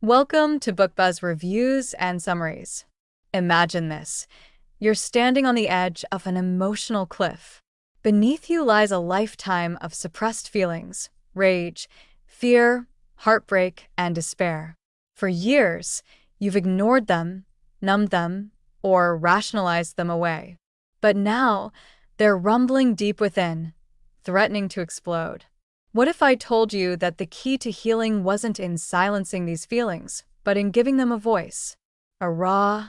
Welcome to BookBuzz Reviews and Summaries. Imagine this. You're standing on the edge of an emotional cliff. Beneath you lies a lifetime of suppressed feelings, rage, fear, heartbreak, and despair. For years, you've ignored them, numbed them, or rationalized them away. But now, they're rumbling deep within, threatening to explode. What if I told you that the key to healing wasn't in silencing these feelings, but in giving them a voice? A raw,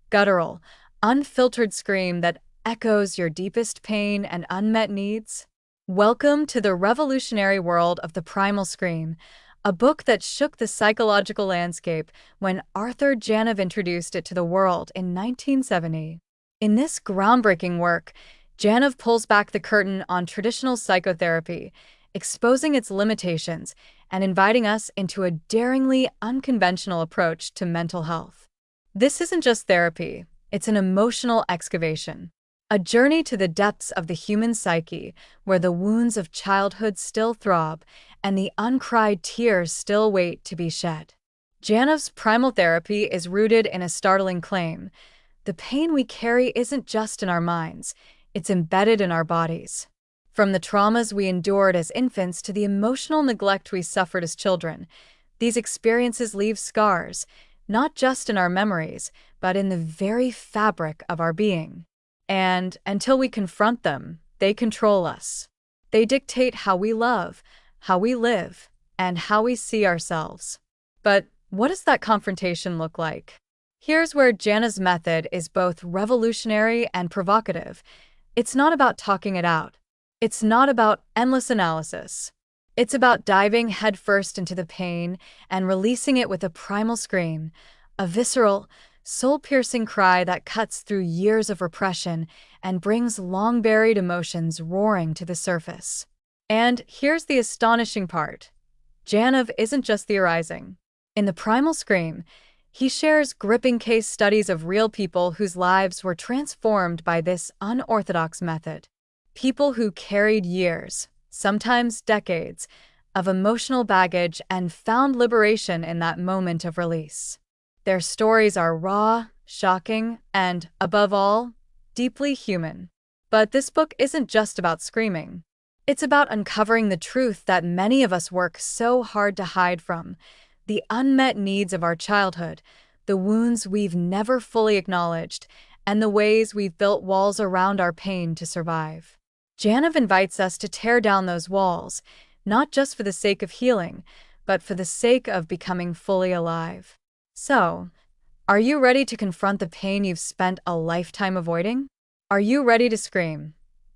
guttural, unfiltered scream that echoes your deepest pain and unmet needs? Welcome to the revolutionary world of the Primal Scream, a book that shook the psychological landscape when Author Janov introduced it to the world in 1970. In this groundbreaking work, Janov pulls back the curtain on traditional psychotherapy, exposing its limitations and inviting us into a daringly unconventional approach to mental health. This isn't just therapy, it's an emotional excavation, a journey to the depths of the human psyche where the wounds of childhood still throb and the uncried tears still wait to be shed. Janov's primal therapy is rooted in a startling claim. The pain we carry isn't just in our minds, it's embedded in our bodies. From the traumas we endured as infants to the emotional neglect we suffered as children, these experiences leave scars, not just in our memories, but in the very fabric of our being. And until we confront them, they control us. They dictate how we love, how we live, and how we see ourselves. But what does that confrontation look like? Here's where Janov's method is both revolutionary and provocative. It's not about talking it out. It's not about endless analysis. It's about diving headfirst into the pain and releasing it with a primal scream, a visceral, soul-piercing cry that cuts through years of repression and brings long-buried emotions roaring to the surface. And here's the astonishing part. Janov isn't just theorizing. In the Primal Scream, he shares gripping case studies of real people whose lives were transformed by this unorthodox method. People who carried years, sometimes decades, of emotional baggage and found liberation in that moment of release. Their stories are raw, shocking, and, above all, deeply human. But this book isn't just about screaming. It's about uncovering the truth that many of us work so hard to hide from, the unmet needs of our childhood, the wounds we've never fully acknowledged, and the ways we've built walls around our pain to survive. Janov invites us to tear down those walls, not just for the sake of healing, but for the sake of becoming fully alive. So, are you ready to confront the pain you've spent a lifetime avoiding? Are you ready to scream?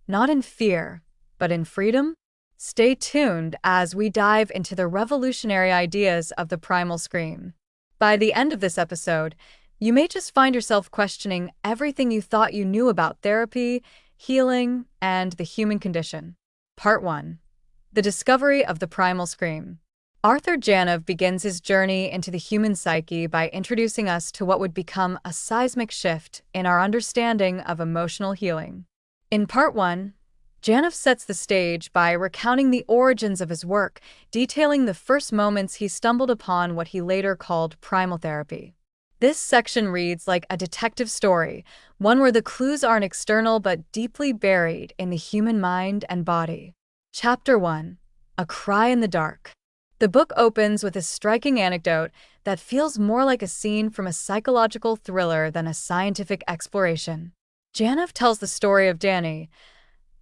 Not in fear, but in freedom? Stay tuned as we dive into the revolutionary ideas of the Primal Scream. By the end of this episode, you may just find yourself questioning everything you thought you knew about therapy, healing, and the human condition. Part 1. The Discovery of the Primal Scream. Author Janov begins his journey into the human psyche by introducing us to what would become a seismic shift in our understanding of emotional healing. In Part 1, Janov sets the stage by recounting the origins of his work, detailing the first moments he stumbled upon what he later called primal therapy. This section reads like a detective story, one where the clues aren't external but deeply buried in the human mind and body. Chapter 1. A Cry in the Dark. The book opens with a striking anecdote that feels more like a scene from a psychological thriller than a scientific exploration. Janov tells the story of Danny,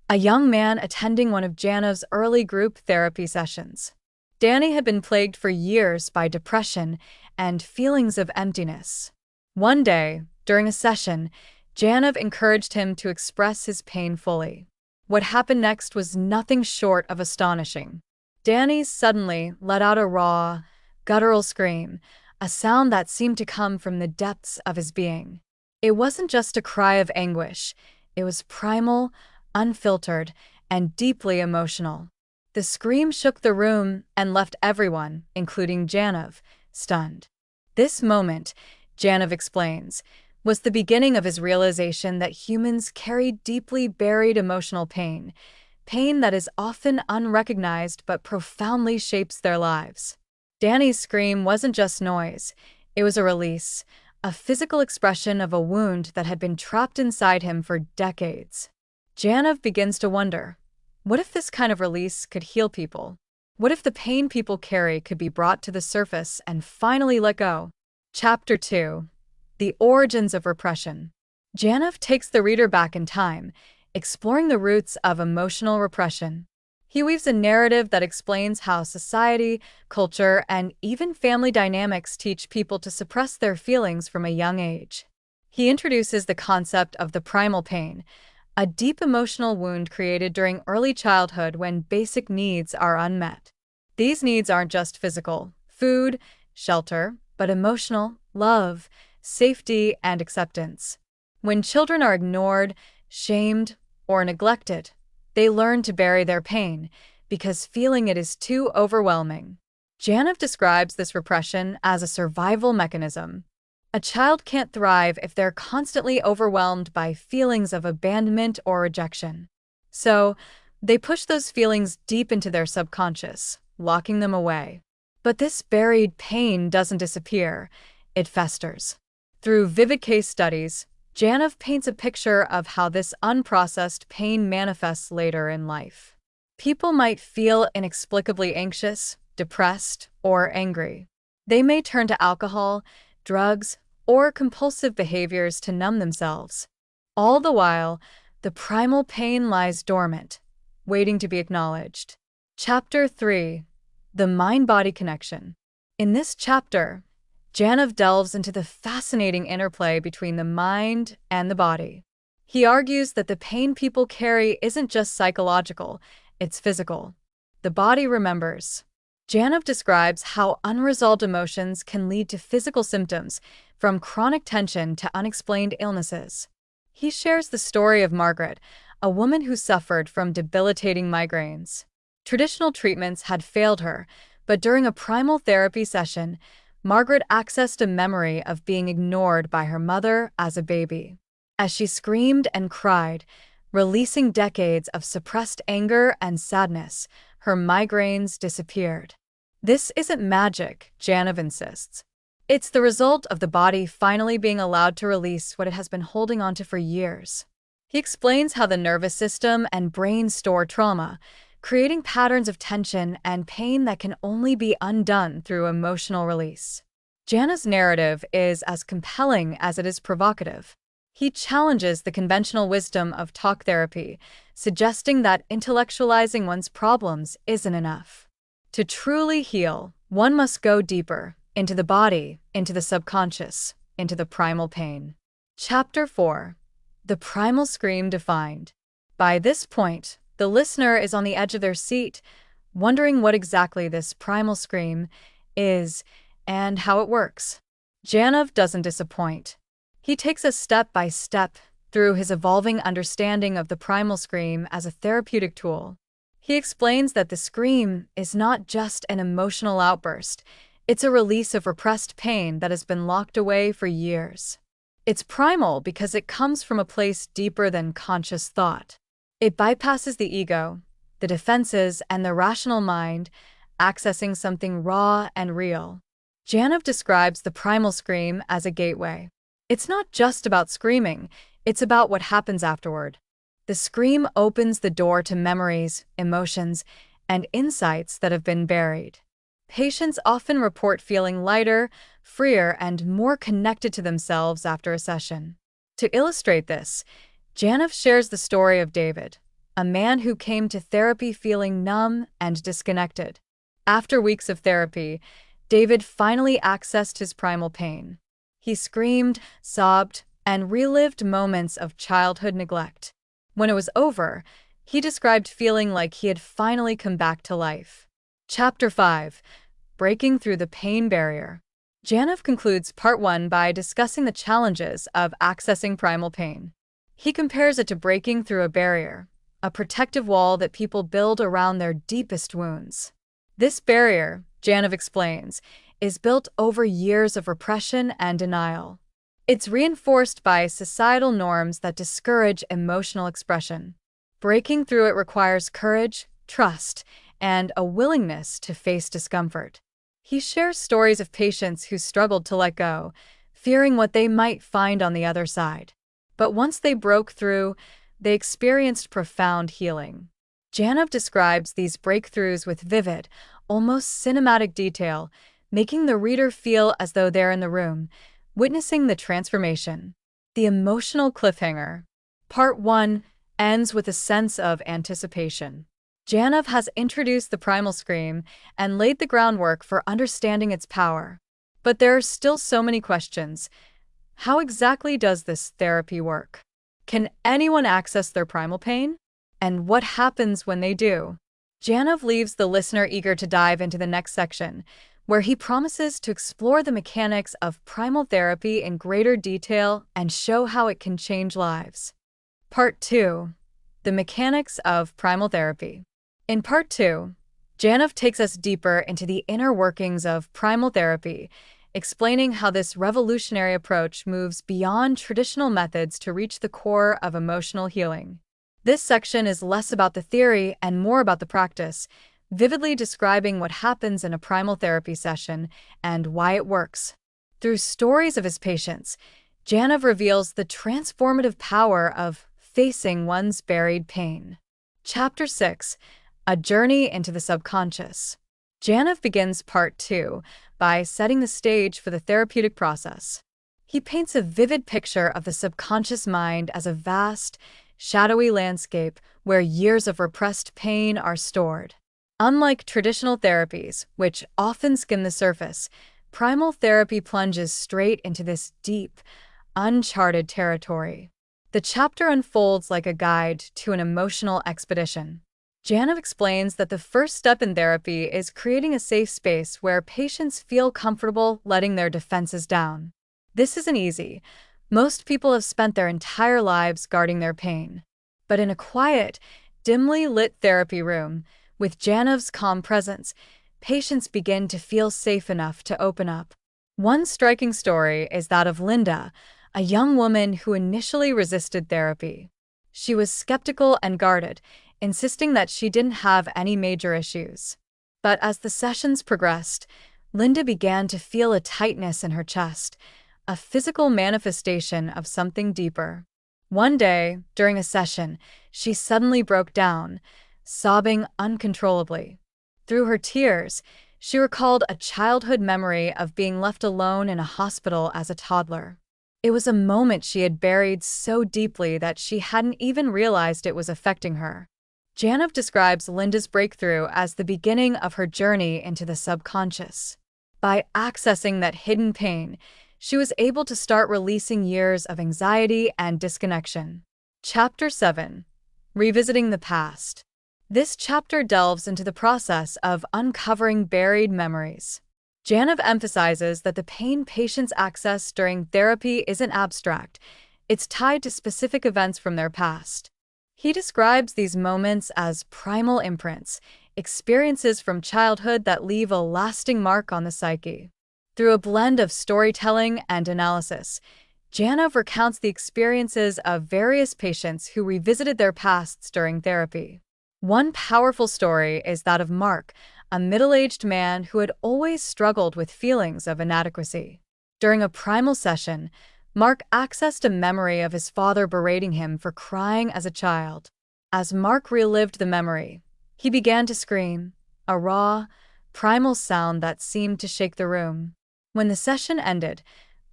a young man attending one of Janov's early group therapy sessions. Danny had been plagued for years by depression and feelings of emptiness. One day, during a session, Janov encouraged him to express his pain fully. What happened next was nothing short of astonishing. Danny suddenly let out a raw, guttural scream, a sound that seemed to come from the depths of his being. It wasn't just a cry of anguish, it was primal, unfiltered, and deeply emotional. The scream shook the room and left everyone, including Janov, stunned. This moment, Janov explains, was the beginning of his realization that humans carry deeply buried emotional pain, pain that is often unrecognized but profoundly shapes their lives. Danny's scream wasn't just noise, it was a release, a physical expression of a wound that had been trapped inside him for decades. Janov begins to wonder, what if this kind of release could heal people? What if the pain people carry could be brought to the surface and finally let go? Chapter 2. The Origins of Repression. Janov takes the reader back in time, exploring the roots of emotional repression. He weaves a narrative that explains how society, culture, and even family dynamics teach people to suppress their feelings from a young age. He introduces the concept of the primal pain, a deep emotional wound created during early childhood when basic needs are unmet. These needs aren't just physical, food, shelter, but emotional, love, safety, and acceptance. When children are ignored, shamed, or neglected, they learn to bury their pain because feeling it is too overwhelming. Janov describes this repression as a survival mechanism. A child can't thrive if they're constantly overwhelmed by feelings of abandonment or rejection. So, they push those feelings deep into their subconscious, locking them away. But this buried pain doesn't disappear, it festers. Through vivid case studies, Janov paints a picture of how this unprocessed pain manifests later in life. People might feel inexplicably anxious, depressed, or angry. They may turn to alcohol, drugs, or compulsive behaviors to numb themselves. All the while, the primal pain lies dormant, waiting to be acknowledged. Chapter 3. The Mind-Body Connection. In this chapter, Janov delves into the fascinating interplay between the mind and the body. He argues that the pain people carry isn't just psychological, it's physical. The body remembers. Janov describes how unresolved emotions can lead to physical symptoms, from chronic tension to unexplained illnesses. He shares the story of Margaret, a woman who suffered from debilitating migraines. Traditional treatments had failed her, but during a primal therapy session, Margaret accessed a memory of being ignored by her mother as a baby. As she screamed and cried, releasing decades of suppressed anger and sadness, her migraines disappeared. This isn't magic, Janov insists. It's the result of the body finally being allowed to release what it has been holding onto for years. He explains how the nervous system and brain store trauma, creating patterns of tension and pain that can only be undone through emotional release. Janov's narrative is as compelling as it is provocative. He challenges the conventional wisdom of talk therapy, suggesting that intellectualizing one's problems isn't enough. To truly heal, one must go deeper, into the body, into the subconscious, into the primal pain. Chapter 4. The Primal Scream Defined. By this point, the listener is on the edge of their seat, wondering what exactly this primal scream is and how it works. Janov doesn't disappoint. He takes us step by step through his evolving understanding of the primal scream as a therapeutic tool. He explains that the scream is not just an emotional outburst, it's a release of repressed pain that has been locked away for years. It's primal because it comes from a place deeper than conscious thought. It bypasses the ego, the defenses, and the rational mind, accessing something raw and real. Janov describes the primal scream as a gateway. It's not just about screaming, it's about what happens afterward. The scream opens the door to memories, emotions, and insights that have been buried. Patients often report feeling lighter, freer, and more connected to themselves after a session. To illustrate this, Janov shares the story of David, a man who came to therapy feeling numb and disconnected. After weeks of therapy, David finally accessed his primal pain. He screamed, sobbed, and relived moments of childhood neglect. When it was over, he described feeling like he had finally come back to life. Chapter 5. Breaking Through the Pain Barrier. Janov concludes Part 1 by discussing the challenges of accessing primal pain. He compares it to breaking through a barrier, a protective wall that people build around their deepest wounds. This barrier, Janov explains, is built over years of repression and denial. It's reinforced by societal norms that discourage emotional expression. Breaking through it requires courage, trust, and a willingness to face discomfort. He shares stories of patients who struggled to let go, fearing what they might find on the other side. But once they broke through, they experienced profound healing. Janov describes these breakthroughs with vivid, almost cinematic detail, making the reader feel as though they're in the room, witnessing the transformation. The emotional cliffhanger. Part 1 ends with a sense of anticipation. Janov has introduced the Primal Scream and laid the groundwork for understanding its power. But there are still so many questions. How exactly does this therapy work? Can anyone access their primal pain? And what happens when they do? Janov leaves the listener eager to dive into the next section, where he promises to explore the mechanics of primal therapy in greater detail and show how it can change lives. Part 2. The mechanics of primal therapy. In Part 2, Janov takes us deeper into the inner workings of primal therapy, explaining how this revolutionary approach moves beyond traditional methods to reach the core of emotional healing. This section is less about the theory and more about the practice, vividly describing what happens in a primal therapy session and why it works. Through stories of his patients, Janov reveals the transformative power of facing one's buried pain. Chapter 6. A Journey into the Subconscious. Janov begins Part 2 by setting the stage for the therapeutic process. He paints a vivid picture of the subconscious mind as a vast, shadowy landscape where years of repressed pain are stored. Unlike traditional therapies, which often skim the surface, primal therapy plunges straight into this deep, uncharted territory. The chapter unfolds like a guide to an emotional expedition. Janov explains that the first step in therapy is creating a safe space where patients feel comfortable letting their defenses down. This isn't easy. Most people have spent their entire lives guarding their pain. But in a quiet, dimly lit therapy room, with Janov's calm presence, patients begin to feel safe enough to open up. One striking story is that of Linda, a young woman who initially resisted therapy. She was skeptical and guarded, insisting that she didn't have any major issues. But as the sessions progressed, Linda began to feel a tightness in her chest, a physical manifestation of something deeper. One day, during a session, she suddenly broke down, sobbing uncontrollably. Through her tears, she recalled a childhood memory of being left alone in a hospital as a toddler. It was a moment she had buried so deeply that she hadn't even realized it was affecting her. Janov describes Linda's breakthrough as the beginning of her journey into the subconscious. By accessing that hidden pain, she was able to start releasing years of anxiety and disconnection. Chapter 7. Revisiting the Past. This chapter delves into the process of uncovering buried memories. Janov emphasizes that the pain patients access during therapy isn't abstract, it's tied to specific events from their past. He describes these moments as primal imprints, experiences from childhood that leave a lasting mark on the psyche. Through a blend of storytelling and analysis, Janov recounts the experiences of various patients who revisited their pasts during therapy. One powerful story is that of Mark, a middle-aged man who had always struggled with feelings of inadequacy. During a primal session, Mark accessed a memory of his father berating him for crying as a child. As Mark relived the memory, he began to scream, a raw, primal sound that seemed to shake the room. When the session ended,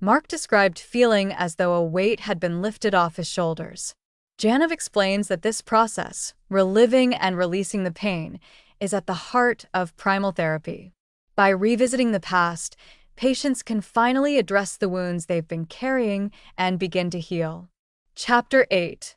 Mark described feeling as though a weight had been lifted off his shoulders. Janov explains that this process, reliving and releasing the pain, is at the heart of primal therapy. By revisiting the past, patients can finally address the wounds they've been carrying and begin to heal. Chapter 8.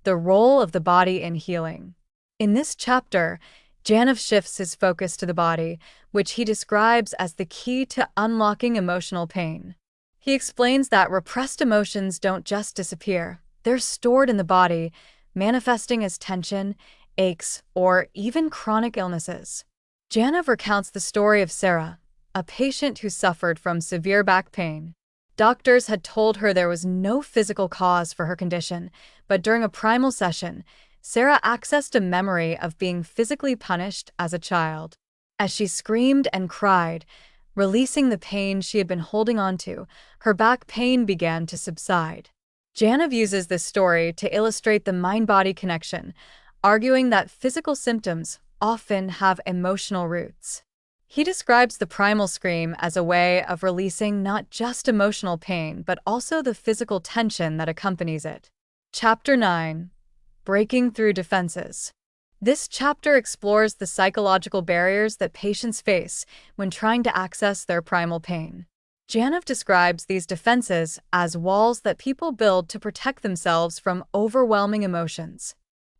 The Role of the Body in Healing. In this chapter, Janov shifts his focus to the body, which he describes as the key to unlocking emotional pain. He explains that repressed emotions don't just disappear, they're stored in the body, manifesting as tension, aches, or even chronic illnesses. Janov recounts the story of Sarah, a patient who suffered from severe back pain. Doctors had told her there was no physical cause for her condition, but during a primal session, Sarah accessed a memory of being physically punished as a child. As she screamed and cried, Releasing the pain she had been holding onto, her back pain began to subside. Janov uses this story to illustrate the mind-body connection, arguing that physical symptoms often have emotional roots. He describes the primal scream as a way of releasing not just emotional pain, but also the physical tension that accompanies it. Chapter 9. Breaking Through Defenses. This chapter explores the psychological barriers that patients face when trying to access their primal pain. Janov describes these defenses as walls that people build to protect themselves from overwhelming emotions.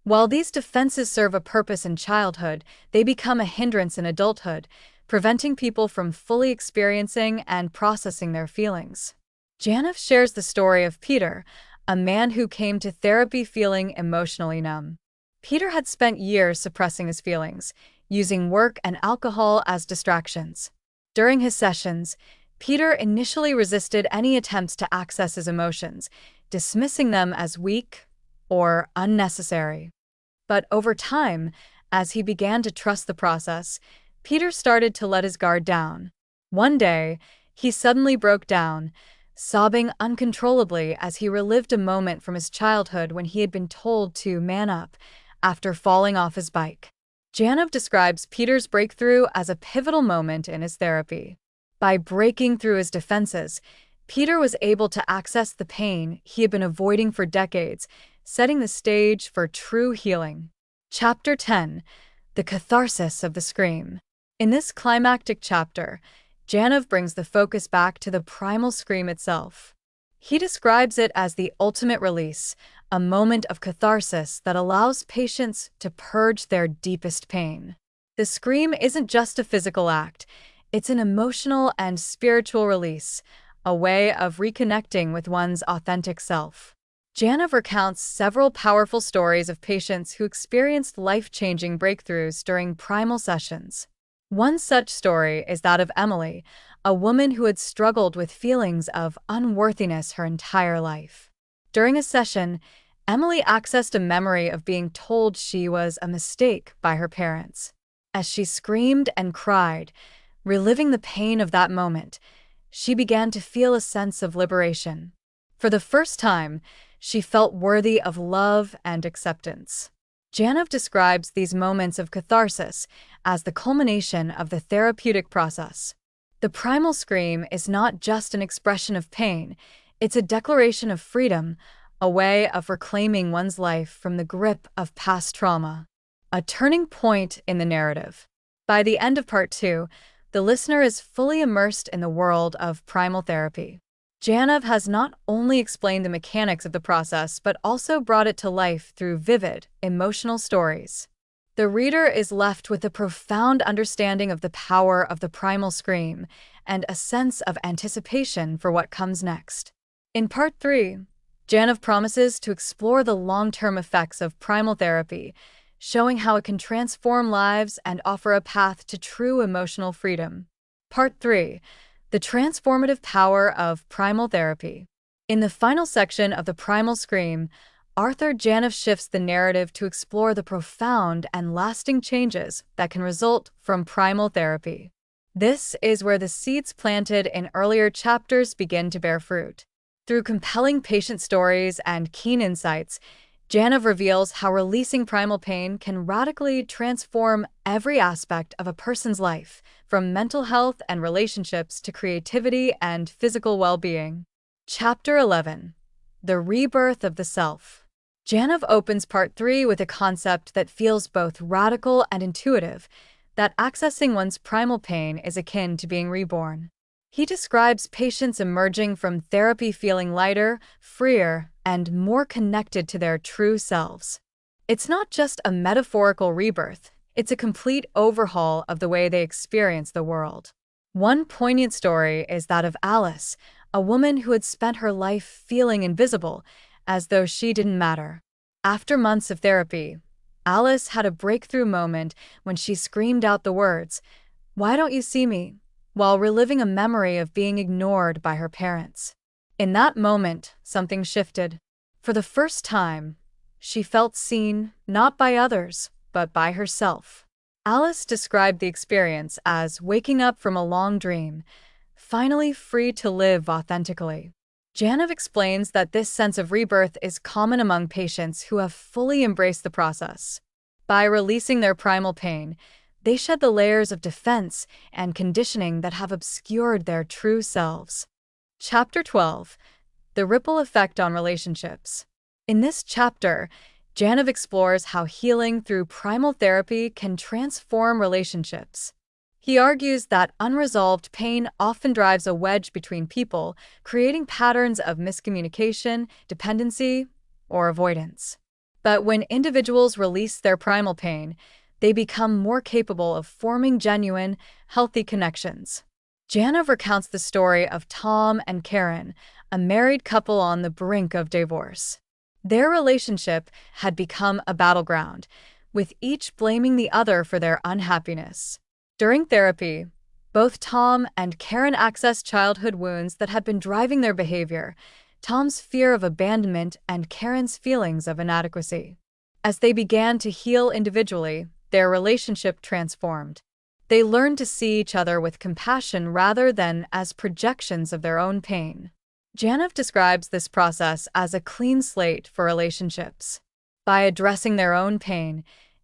While these defenses serve a purpose in childhood, they become a hindrance in adulthood, preventing people from fully experiencing and processing their feelings. Janov shares the story of Peter, a man who came to therapy feeling emotionally numb. Peter had spent years suppressing his feelings, using work and alcohol as distractions. During his sessions, Peter initially resisted any attempts to access his emotions, dismissing them as weak or unnecessary. But over time, as he began to trust the process, Peter started to let his guard down. One day, he suddenly broke down, sobbing uncontrollably as he relived a moment from his childhood when he had been told to man up after falling off his bike. Janov describes Peter's breakthrough as a pivotal moment in his therapy. By breaking through his defenses, Peter was able to access the pain he had been avoiding for decades, setting the stage for true healing. Chapter 10. The Catharsis of the Scream. In this climactic chapter, Janov brings the focus back to the primal scream itself. He describes it as the ultimate release, a moment of catharsis that allows patients to purge their deepest pain. The scream isn't just a physical act, it's an emotional and spiritual release, a way of reconnecting with one's authentic self. Janov recounts several powerful stories of patients who experienced life-changing breakthroughs during primal sessions. One such story is that of Emily, a woman who had struggled with feelings of unworthiness her entire life. During a session, Emily accessed a memory of being told she was a mistake by her parents. As she screamed and cried, reliving the pain of that moment, she began to feel a sense of liberation. For the first time, she felt worthy of love and acceptance. Janov describes these moments of catharsis as the culmination of the therapeutic process. The primal scream is not just an expression of pain, it's a declaration of freedom, a way of reclaiming one's life from the grip of past trauma. A turning point in the narrative. By the end of Part 2, the listener is fully immersed in the world of primal therapy. Janov has not only explained the mechanics of the process, but also brought it to life through vivid, emotional stories. The reader is left with a profound understanding of the power of the primal scream and a sense of anticipation for what comes next. In Part 3, Janov promises to explore the long-term effects of primal therapy, showing how it can transform lives and offer a path to true emotional freedom. Part 3. The transformative power of primal therapy. In the final section of the Primal Scream, Author Janov shifts the narrative to explore the profound and lasting changes that can result from primal therapy. This is where the seeds planted in earlier chapters begin to bear fruit. Through compelling patient stories and keen insights, Janov reveals how releasing primal pain can radically transform every aspect of a person's life, from mental health and relationships to creativity and physical well-being. Chapter 11. The Rebirth of the Self. Janov opens Part 3 with a concept that feels both radical and intuitive, that accessing one's primal pain is akin to being reborn. He describes patients emerging from therapy feeling lighter, freer, and more connected to their true selves. It's not just a metaphorical rebirth, it's a complete overhaul of the way they experience the world. One poignant story is that of Alice, a woman who had spent her life feeling invisible, as though she didn't matter. After months of therapy, Alice had a breakthrough moment when she screamed out the words, "Why don't you see me?" while reliving a memory of being ignored by her parents. In that moment, something shifted. For the first time, she felt seen, not by others, but by herself. Alice described the experience as waking up from a long dream, finally free to live authentically. Janov explains that this sense of rebirth is common among patients who have fully embraced the process. By releasing their primal pain, they shed the layers of defense and conditioning that have obscured their true selves. Chapter 12. The Ripple Effect on Relationships. In this chapter, Janov explores how healing through primal therapy can transform relationships. He argues that unresolved pain often drives a wedge between people, creating patterns of miscommunication, dependency, or avoidance. But when individuals release their primal pain, they become more capable of forming genuine, healthy connections. Janov recounts the story of Tom and Karen, a married couple on the brink of divorce. Their relationship had become a battleground, with each blaming the other for their unhappiness. During therapy, both Tom and Karen accessed childhood wounds that had been driving their behavior, Tom's fear of abandonment and Karen's feelings of inadequacy. As they began to heal individually, their relationship transformed. They learned to see each other with compassion rather than as projections of their own pain. Janov describes this process as a clean slate for relationships. By addressing their own pain,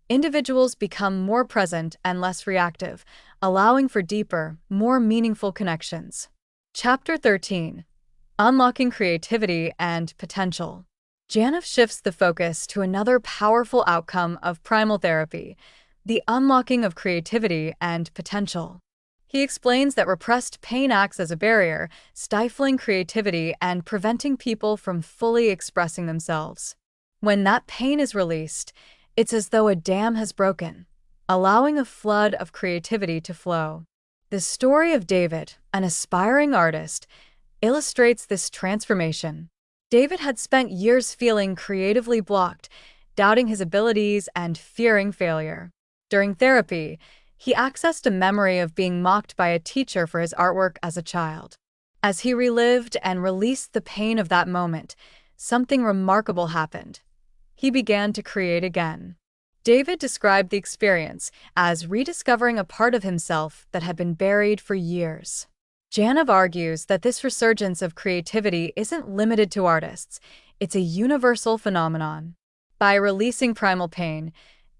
individuals become more present and less reactive, allowing for deeper, more meaningful connections. Chapter 13. Unlocking Creativity and Potential. Janov shifts the focus to another powerful outcome of primal therapy, the unlocking of creativity and potential. He explains that repressed pain acts as a barrier, stifling creativity and preventing people from fully expressing themselves. When that pain is released, it's as though a dam has broken, allowing a flood of creativity to flow. The story of David, an aspiring artist, illustrates this transformation. David had spent years feeling creatively blocked, doubting his abilities and fearing failure. During therapy, he accessed a memory of being mocked by a teacher for his artwork as a child. As he relived and released the pain of that moment, something remarkable happened. He began to create again. David described the experience as rediscovering a part of himself that had been buried for years. Janov argues that this resurgence of creativity isn't limited to artists, it's a universal phenomenon. By releasing primal pain,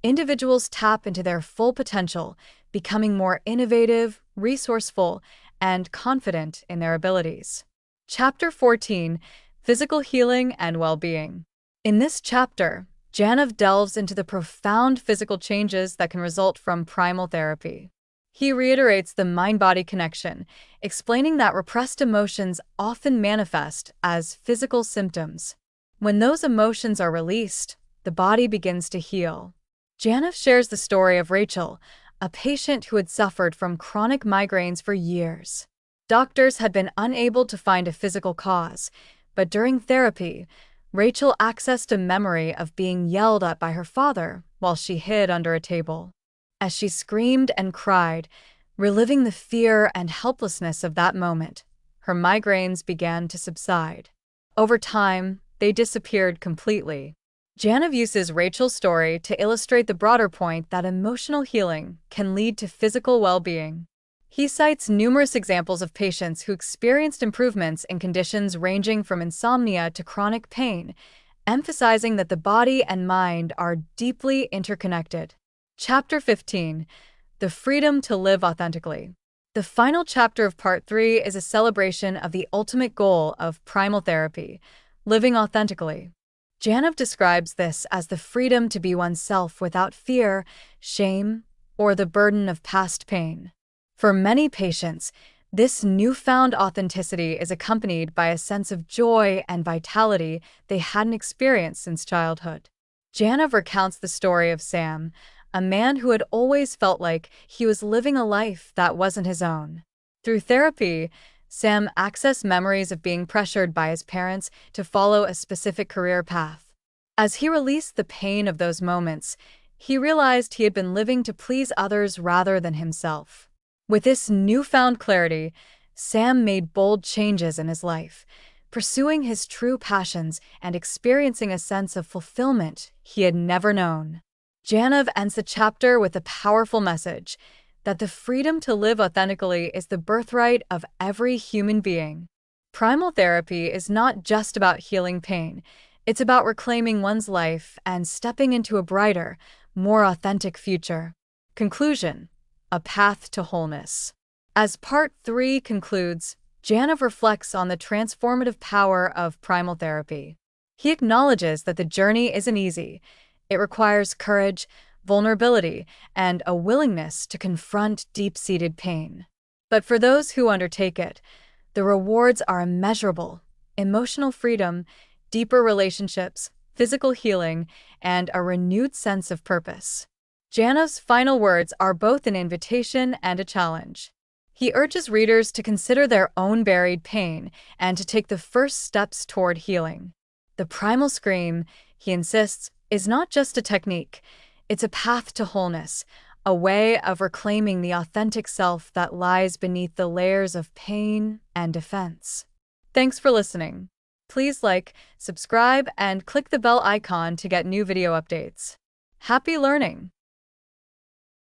individuals tap into their full potential, becoming more innovative, resourceful, and confident in their abilities. Chapter 14. Physical Healing and Well-Being. In this chapter, Janov delves into the profound physical changes that can result from primal therapy. He reiterates the mind-body connection, explaining that repressed emotions often manifest as physical symptoms. When those emotions are released, the body begins to heal. Janov shares the story of Rachel, a patient who had suffered from chronic migraines for years. Doctors had been unable to find a physical cause, but during therapy, Rachel accessed a memory of being yelled at by her father while she hid under a table. As she screamed and cried, reliving the fear and helplessness of that moment, her migraines began to subside. Over time, they disappeared completely. Janov uses Rachel's story to illustrate the broader point that emotional healing can lead to physical well-being. He cites numerous examples of patients who experienced improvements in conditions ranging from insomnia to chronic pain, emphasizing that the body and mind are deeply interconnected. Chapter 15. The Freedom to Live Authentically. The final chapter of Part 3 is a celebration of the ultimate goal of primal therapy, living authentically. Janov describes this as the freedom to be oneself without fear, shame, or the burden of past pain. For many patients, this newfound authenticity is accompanied by a sense of joy and vitality they hadn't experienced since childhood. Janov recounts the story of Sam, a man who had always felt like he was living a life that wasn't his own. Through therapy, Sam accessed memories of being pressured by his parents to follow a specific career path. As he released the pain of those moments, he realized he had been living to please others rather than himself. With this newfound clarity, Sam made bold changes in his life, pursuing his true passions and experiencing a sense of fulfillment he had never known. Janov ends the chapter with a powerful message that the freedom to live authentically is the birthright of every human being. Primal therapy is not just about healing pain. It's about reclaiming one's life and stepping into a brighter, more authentic future. Conclusion: a path to wholeness. As Part 3 concludes, Janov reflects on the transformative power of primal therapy. He acknowledges that the journey isn't easy. It requires courage, vulnerability, and a willingness to confront deep-seated pain. But for those who undertake it, the rewards are immeasurable: emotional freedom, deeper relationships, physical healing, and a renewed sense of purpose. Janov's final words are both an invitation and a challenge. He urges readers to consider their own buried pain and to take the first steps toward healing. The Primal Scream, he insists, is not just a technique. It's a path to wholeness, a way of reclaiming the authentic self that lies beneath the layers of pain and defense. Thanks for listening. Please like, subscribe, and click the bell icon to get new video updates. Happy learning!